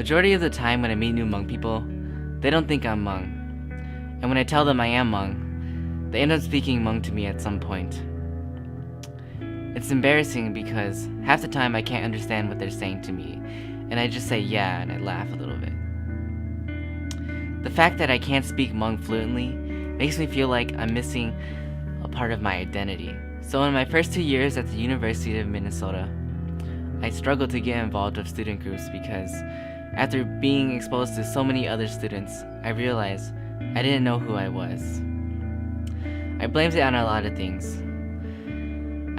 Majority of the time when I meet new Hmong people, they don't think I'm Hmong. And when I tell them I am Hmong, they end up speaking Hmong to me at some point. It's embarrassing because half the time I can't understand what they're saying to me, and I just say yeah and I laugh a little bit. The fact that I can't speak Hmong fluently makes me feel like I'm missing a part of my identity. So in my first 2 years at the University of Minnesota, I struggled to get involved with student groups because after being exposed to so many other students, I realized I didn't know who I was. I blamed it on a lot of things.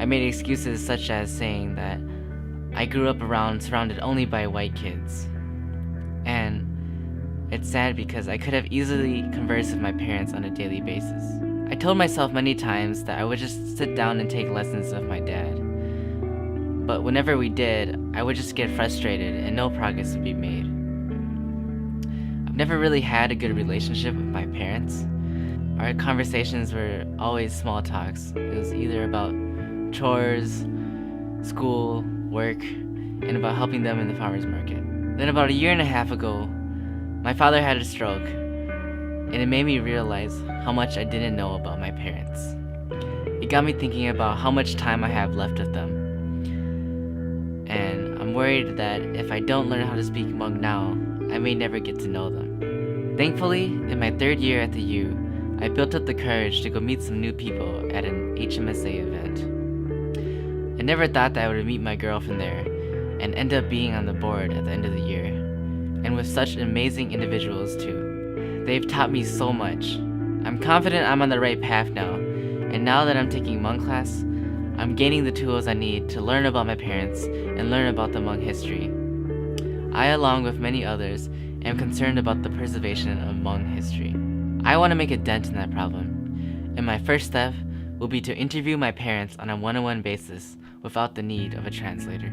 I made excuses such as saying that I grew up surrounded only by white kids. And it's sad because I could have easily conversed with my parents on a daily basis. I told myself many times that I would just sit down and take lessons with my dad. But whenever we did, I would just get frustrated and no progress would be made. I've never really had a good relationship with my parents. Our conversations were always small talks. It was either about chores, school, work, and about helping them in the farmer's market. Then about a year and a half ago, my father had a stroke, and it made me realize how much I didn't know about my parents. It got me thinking about how much time I have left with them. And I'm worried that if I don't learn how to speak Hmong now, I may never get to know them. Thankfully, in my 3rd year at the U, I built up the courage to go meet some new people at an HMSA event. I never thought that I would meet my girlfriend there and end up being on the board at the end of the year, and with such amazing individuals too. They've taught me so much. I'm confident I'm on the right path now, and now that I'm taking Hmong class, I'm gaining the tools I need to learn about my parents and learn about the Hmong history. I, along with many others, am concerned about the preservation of Hmong history. I want to make a dent in that problem, and my first step will be to interview my parents on a one-on-one basis without the need of a translator.